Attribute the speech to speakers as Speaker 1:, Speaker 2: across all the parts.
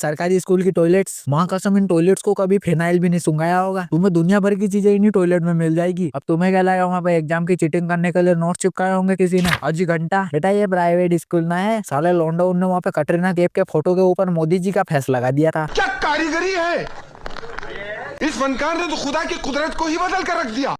Speaker 1: सरकारी स्कूल की टॉयलेट्स, माँ कसम इन टॉयलेट्स को कभी फिनाइल भी नहीं सुंघाया होगा। तुम्हें दुनिया भर की चीजें इन्हीं टॉयलेट में मिल जाएगी। अब तुम्हें क्या लगा वहाँ पे एग्जाम की चीटिंग करने के लिए नोट चिपकाए होंगे किसी ने? अजी घंटा बेटा ये प्राइवेट स्कूल ना है। साले लौंडो ने वहाँ पे कटरीना कैफ के फोटो के ऊपर मोदी जी का फेस लगा दिया था।
Speaker 2: क्या कारीगरी है इस फनकार ने, तो खुदा की कुदरत को ही बदल कर रख दिया।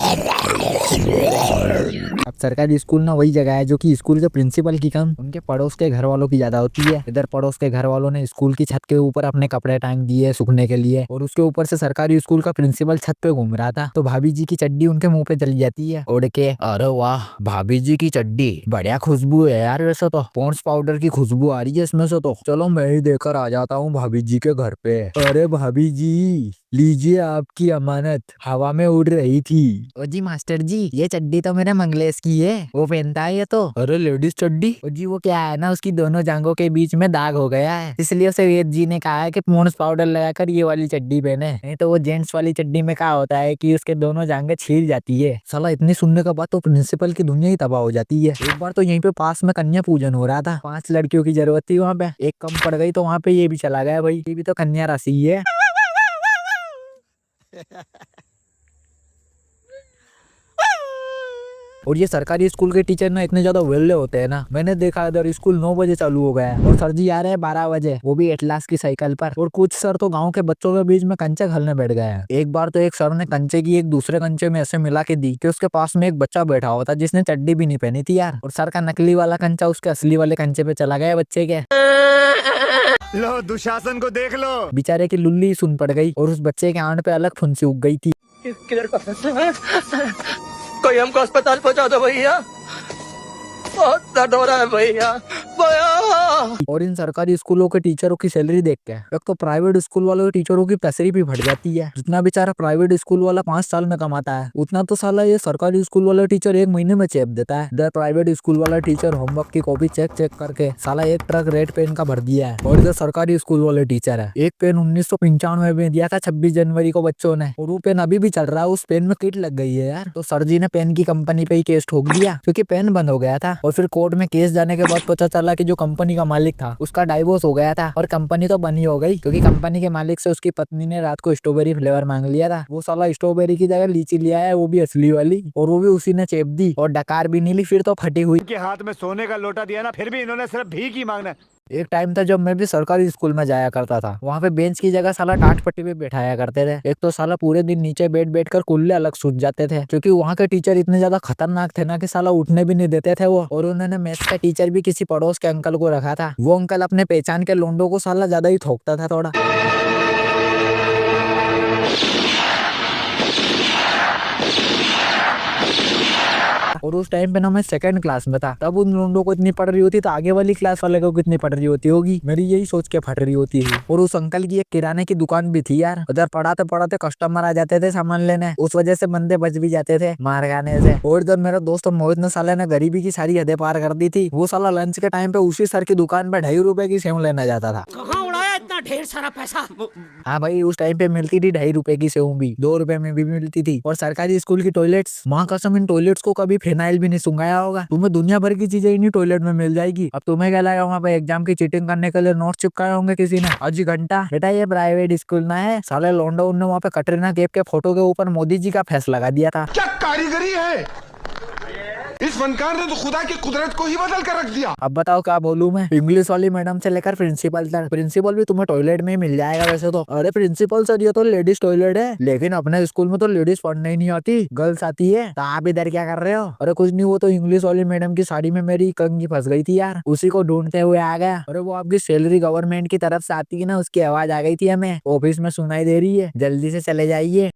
Speaker 1: अब सरकारी स्कूल ना वही जगह है जो कि स्कूल के प्रिंसिपल की कम उनके पड़ोस के घर वालों की ज्यादा होती है। इधर पड़ोस के घर वालों ने स्कूल की छत के ऊपर अपने कपड़े टांग दिए सूखने के लिए, और उसके ऊपर से सरकारी स्कूल का प्रिंसिपल छत पे घूम रहा था तो भाभी जी की चड्डी उनके मुंह पे चली जाती है उड़ के। अरे वाह भाभी जी की चड्डी, बढ़िया खुशबू है यार। वैसे तो पॉन्ड्स पाउडर की खुशबू आ रही है इसमें से तो। चलो मैं ही देकर आ जाता हूँ भाभी जी के घर पे। अरे भाभी जी लीजिए आपकी अमानत, हवा में उड़ रही थी। ओ जी मास्टर जी ये चड्डी तो मेरे मंगलेश की है, वो पहनता है ये तो। अरे लेडीज चड्डी? ओ जी वो क्या है ना, उसकी दोनों जांघों के बीच में दाग हो गया है, इसलिए उसे वेद जी ने कहा है कि पॉन्ड्स पाउडर लगाकर ये वाली चड्डी पहने। नहीं तो वो जेंट्स वाली चड्डी में क्या होता है कि उसके दोनों जांघें छील जाती है। साला इतनी सुनने के बाद तो प्रिंसिपल की दुनिया ही तबाह हो जाती है। एक बार तो यहीं पे पास में कन्या पूजन हो रहा था, 5 लड़कियों की जरूरत थी वहाँ पे, एक कम पड़ गई तो वहाँ पे ये भी चला गया। भाई ये भी तो कन्या राशि ही है। और ये सरकारी स्कूल के टीचर ना इतने ज्यादा वेल्ले होते हैं ना, मैंने देखा इधर स्कूल 9 बजे चालू हो गया है और सर जी आ रहे हैं 12 बजे, वो भी एटलास की साइकिल पर। और कुछ सर तो गांव के बच्चों के बीच में कंचे खेलने बैठ गए हैं। एक बार तो एक सर ने कंचे की एक दूसरे कंचे में ऐसे मिला के दी कि उसके पास में एक बच्चा बैठा हुआ था जिसने चड्डी भी नहीं पहनी थी यार, और सर का नकली वाला कंचा उसके असली वाले कंचे पे चला गया बच्चे के।
Speaker 2: लो दुशासन को देख लो।
Speaker 1: बेचारे की लुल्ली सुन पड़ गई और उस बच्चे के आंट पे अलग फुंसी उग गई थी।
Speaker 3: किधर का फैसला है? कोई हमको अस्पताल पहुंचा दो भैया, बहुत दर्द हो रहा है भैया भैया।
Speaker 1: और इन सरकारी स्कूलों के टीचरों की सैलरी देख के एक तो प्राइवेट स्कूल वालों के टीचरों की पैसरी भी फट जाती है। जितना बेचारा प्राइवेट स्कूल वाला 5 साल में कमाता है उतना तो साला ये सरकारी स्कूल वाला टीचर 1 महीने में चेप देता है। इधर प्राइवेट स्कूल वाला टीचर होमवर्क की कॉपी चेक करके साला 1 ट्रक रेड पेन का भर दिया है, और इधर सरकारी स्कूल वाले टीचर है एक पेन 1995 में दिया था 26 जनवरी को बच्चों ने, और वो पेन अभी भी चल रहा है, उस पेन में किट लग गई है यार। तो सर जी ने पेन की कंपनी पे ही केस ठोक दिया क्योंकि पेन बंद हो गया था, और फिर कोर्ट में केस जाने के बाद पता चला कि जो कंपनी का मालिक था उसका डाइवोर्स हो गया था और कंपनी तो बनी हो गई क्योंकि कंपनी के मालिक से उसकी पत्नी ने रात को स्ट्रॉबेरी फ्लेवर मांग लिया था। वो साला स्ट्रॉबेरी की जगह लीची लिया है, वो भी असली वाली, और वो भी उसी ने चेप दी और डकार भी नहीं ली, फिर तो फटी हुई।
Speaker 2: के हाथ में सोने का लोटा दिया ना, फिर भी इन्होंने सिर्फ भीख ही मांगना।
Speaker 1: एक टाइम था जब मैं भी सरकारी स्कूल में जाया करता था, वहाँ पे बेंच की जगह साला टाट पट्टी पे बैठाया करते थे। एक तो साला पूरे दिन नीचे बैठ कर कुल्ले अलग सूझ जाते थे क्योंकि वहाँ के टीचर इतने ज्यादा खतरनाक थे ना कि साला उठने भी नहीं देते थे वो। और उन्होंने मैथ्स का टीचर भी किसी पड़ोस के अंकल को रखा था, वो अंकल अपने पहचान के लोंडो को साला ज्यादा ही ठोकता था थोड़ा। और उस टाइम पे ना मैं 2nd क्लास में था, तब उन लोगों को इतनी पड़ रही होती तो आगे वाली क्लास वाले को कितनी पड़ रही होती होगी, मेरी यही सोच के फट रही होती थी। और उस अंकल की एक किराने की दुकान भी थी यार, उधर पढ़ाते पढ़ाते कस्टमर आ जाते थे सामान लेने, उस वजह से बंदे बच भी जाते थे मार खाने से। और इधर मेरा दोस्त मोहित ने साले ने गरीबी की सारी हदें पार कर दी थी, वो साला लंच के टाइम पे उसी सर की दुकान पे 2.5 रुपए की सेव लेने जाता था।
Speaker 3: कहाँ उड़ाया इतना ढेर सारा पैसा?
Speaker 1: हाँ भाई उस टाइम पे मिलती थी 2.5 रुपए की सेव भी, 2 रुपए में भी मिलती थी। और सरकारी स्कूल की टॉयलेट्स, माँ कसम इन टॉयलेट्स को कभी फिनाइल भी नहीं सुंघाया होगा। तुम्हें दुनिया भर की चीजें इन्हीं टॉयलेट में मिल जाएगी। अब तुम्हें क्या लगा वहाँ पे एग्जाम की चीटिंग करने के लिए नोट चिपकाए होंगे किसी ने? अजी घंटा बेटा ये प्राइवेट स्कूल ना है। साले लौंडो ने वहाँ पे कटरीना कैफ के फोटो के ऊपर मोदी जी का फेस लगा दिया था।
Speaker 2: क्या कारीगरी है इस फनकार ने, तो खुदा की कुदरत को ही बदल कर रख दिया।
Speaker 1: अब बताओ क्या बोलूं मैं, इंग्लिश वाली मैडम से लेकर प्रिंसिपल तक। प्रिंसिपल भी तुम्हें टॉयलेट में ही मिल जाएगा वैसे तो। अरे प्रिंसिपल सर ये तो लेडीज टॉयलेट है, लेकिन अपने स्कूल में तो लेडीज पढ़ने ही नहीं आती, गर्ल्स आती है। तो आप इधर क्या कर रहे हो? अरे कुछ नहीं, वो तो इंग्लिश वाली मैडम की साड़ी में मेरी कंघी फंस गई थी यार, उसी को ढूंढते हुए आ गया। अरे वो आपकी सैलरी गवर्नमेंट की तरफ से आती है ना, उसकी आवाज आ गई थी हमें, ऑफिस में सुनाई दे रही है, जल्दी से चले जाइए।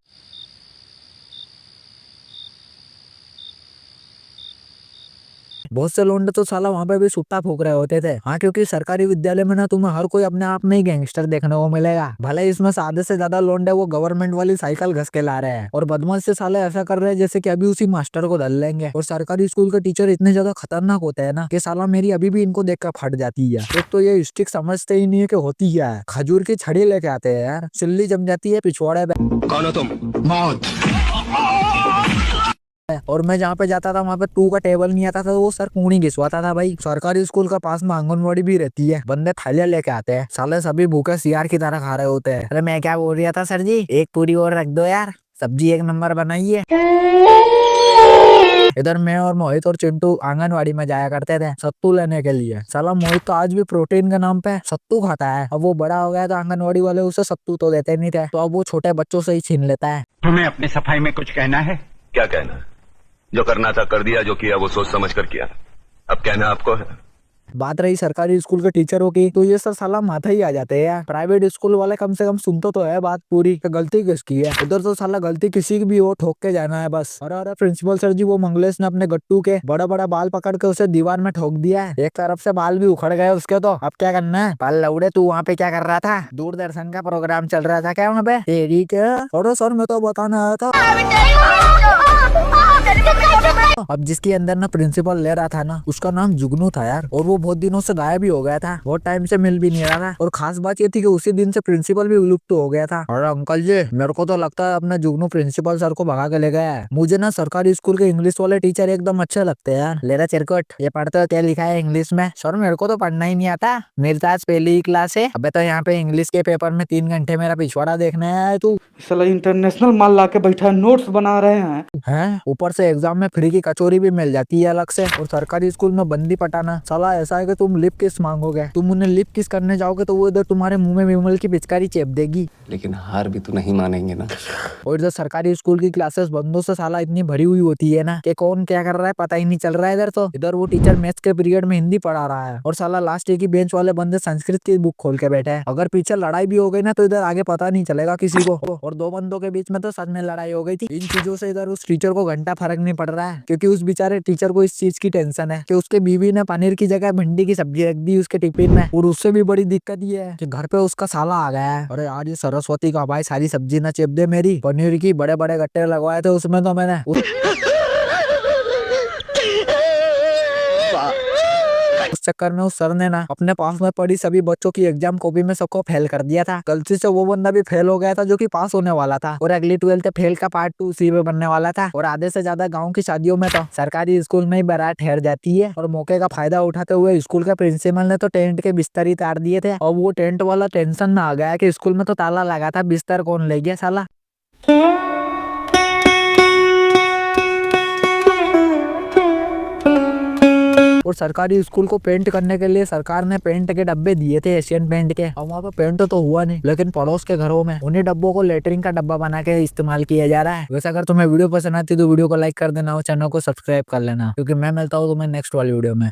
Speaker 1: बहुत से लोग तो साला वहाँ पे भी सुट्टा फूक रहे होते थे। हाँ क्योंकि सरकारी विद्यालय में ना तुम्हें हर कोई अपने आप में ही गैंगस्टर देखने को मिलेगा। भले इसमें से आधे से ज्यादा लोग वो गवर्नमेंट वाली साइकिल घस के ला रहे हैं और बदमाश से साले ऐसा कर रहे हैं जैसे कि अभी उसी मास्टर को धर लेंगे। और सरकारी स्कूल के टीचर इतने ज्यादा खतरनाक होते हैं ना कि साला मेरी अभी भी इनको देख कर फट जाती है। एक तो ये स्टिक समझते ही नहीं है कि होती क्या है, खजूर की छड़ी लेके आते हैं यार, सिल्ली जम जाती है पिछवाड़े पे।
Speaker 2: कौन हो तुम? मौत।
Speaker 1: और मैं जहाँ पे जाता था वहाँ पे 2 का टेबल नहीं आता था, तो वो सर कूनी घिसवाता था भाई। सरकारी स्कूल का पास में आंगनवाड़ी भी रहती है, बंदे थालियां लेके आते हैं, साले सभी भूखे सियार की तरह खा रहे होते हैं। अरे मैं क्या बोल रहा था सर जी, एक पूरी और रख दो यार, सब्जी 1 नंबर बनाइए। इधर मैं और मोहित और चिंटू आंगनवाड़ी में जाया करते थे सत्तू लेने के लिए। साला मोहित तो आज भी प्रोटीन के नाम पे सत्तू खाता है। अब वो बड़ा हो गया तो आंगनवाड़ी वाले उसे सत्तू तो देते नहीं थे, तो अब वो छोटे बच्चों से ही छीन लेता है।
Speaker 4: तुम्हें अपनी सफाई में कुछ कहना है?
Speaker 5: क्या कहना? जो करना था कर दिया, जो किया वो सोच समझ कर किया। अब कहना आपको है।
Speaker 1: बात रही सरकारी स्कूल के टीचरों की, तो ये सब साला माथा ही आ जाते हैं यार। प्राइवेट स्कूल वाले कम से कम सुनते तो है बात पूरी, कि गलती किसकी है। उधर तो साला गलती किसी की भी हो, ठोक के जाना है बस। अरे प्रिंसिपल सर जी, वो मंगलेश ने अपने गट्टू के बड़ा बड़ा बाल पकड़ के उसे दीवार में ठोक दिया है। एक तरफ से बाल भी उखड़ गए उसके, तो अब क्या करना है। बाल लौड़े, तू वहाँ पे क्या कर रहा था? दूरदर्शन का प्रोग्राम चल रहा था क्या वहाँ पे? तेरी क्या? अरे सर मैं तो बताना आया था। अब जिसके अंदर ना प्रिंसिपल ले रहा था ना, उसका नाम जुगनू था यार, और वो बहुत दिनों से गायब भी हो गया था, बहुत टाइम से मिल भी नहीं रहा था। और खास बात ये थी कि उसी दिन से प्रिंसिपल भी विलुप्त हो गया था। और अंकल जी, मेरे को तो लगता है अपना जुगनू प्रिंसिपल सर को भगा के ले गया है। मुझे ना सरकारी स्कूल के इंग्लिश वाले टीचर एकदम अच्छे लगते हैं यार। लेरा चिरकुट, ये पढ़ते हो क्या लिखा है इंग्लिश में? सर मेरे को तो पढ़ना ही नहीं आता, मेरी तो आज पहली ही क्लास है। अबे तो यहाँ पे इंग्लिश के पेपर में 3 घंटे मेरा पिछवाड़ा देखने आया है तू?
Speaker 6: साला इंटरनेशनल माल ला के बैठा है, नोट्स बना रहे हैं।
Speaker 1: ऊपर से एग्जाम में फ्री की कचौरी भी मिल जाती है अलग से। और सरकारी स्कूल में बंदी पटाना, साला ऐसा है कि तुम लिप किस मांगोगे, तुम उन्हें लिप किस करने जाओगे तो वो इधर तुम्हारे मुंह में विमल की पिचकारी चेप देगी।
Speaker 7: लेकिन हार भी तो नहीं मानेंगे ना।
Speaker 1: और इधर सरकारी स्कूल की क्लासेस बंदों से साला इतनी भरी हुई होती है ना कि कौन क्या कर रहा है पता ही नहीं चल रहा है। इधर वो टीचर मैथ्स के पीरियड में हिंदी पढ़ा रहा है, और साला लास्ट एक ही बेंच वाले बंदे संस्कृत की बुक खोल के बैठे हैं। अगर पीछे लड़ाई भी हो गई ना तो इधर आगे पता नहीं चलेगा किसी को। और 2 बंदों के बीच में तो सच में लड़ाई हो गई थी। इन चीजों से इधर उस टीचर को घंटा फर्क नहीं पड़ रहा है, क्योंकि उस बेचारे टीचर को इस चीज की टेंशन है कि उसके बीवी ने पनीर की जगह भिंडी की सब्जी रख दी उसके टिफिन में। और उससे भी बड़ी दिक्कत ये है कि घर पे उसका साला आ गया है। अरे यार ये सरस्वती का भाई सारी सब्जी ना चिप दे मेरी। पनीर की बड़े बड़े गट्टे लगवाए थे उसमें, तो मैंने उस चक्कर में उस सर ने ना अपने पास में पड़ी सभी बच्चों की एग्जाम कॉपी में सबको फेल कर दिया था। गलती से वो बंदा भी फेल हो गया था जो कि पास होने वाला था, और अगली 12th फेल का पार्ट 2 उसी में बनने वाला था। और आधे से ज्यादा गांव की शादियों में तो सरकारी स्कूल में ही बारात ठहर जाती है। और मौके का फायदा उठाते हुए स्कूल के प्रिंसिपल ने तो टेंट के बिस्तर ही तार दिए थे। और वो टेंट वाला टेंशन में आ गया कि स्कूल में तो ताला लगा था, बिस्तर कौन ले गया साला। और सरकारी स्कूल को पेंट करने के लिए सरकार ने पेंट के डब्बे दिए थे एशियन पेंट के, और वहाँ पे पेंट तो हुआ नहीं, लेकिन पड़ोस के घरों में उन्हीं डब्बों को लेटरिन का डब्बा बना के इस्तेमाल किया जा रहा है। वैसे अगर तुम्हें वीडियो पसंद आती है तो वीडियो को लाइक कर देना और चैनल को सब्सक्राइब कर लेना, क्योंकि मैं मिलता हूँ तुम्हें नेक्स्ट वाली वीडियो में।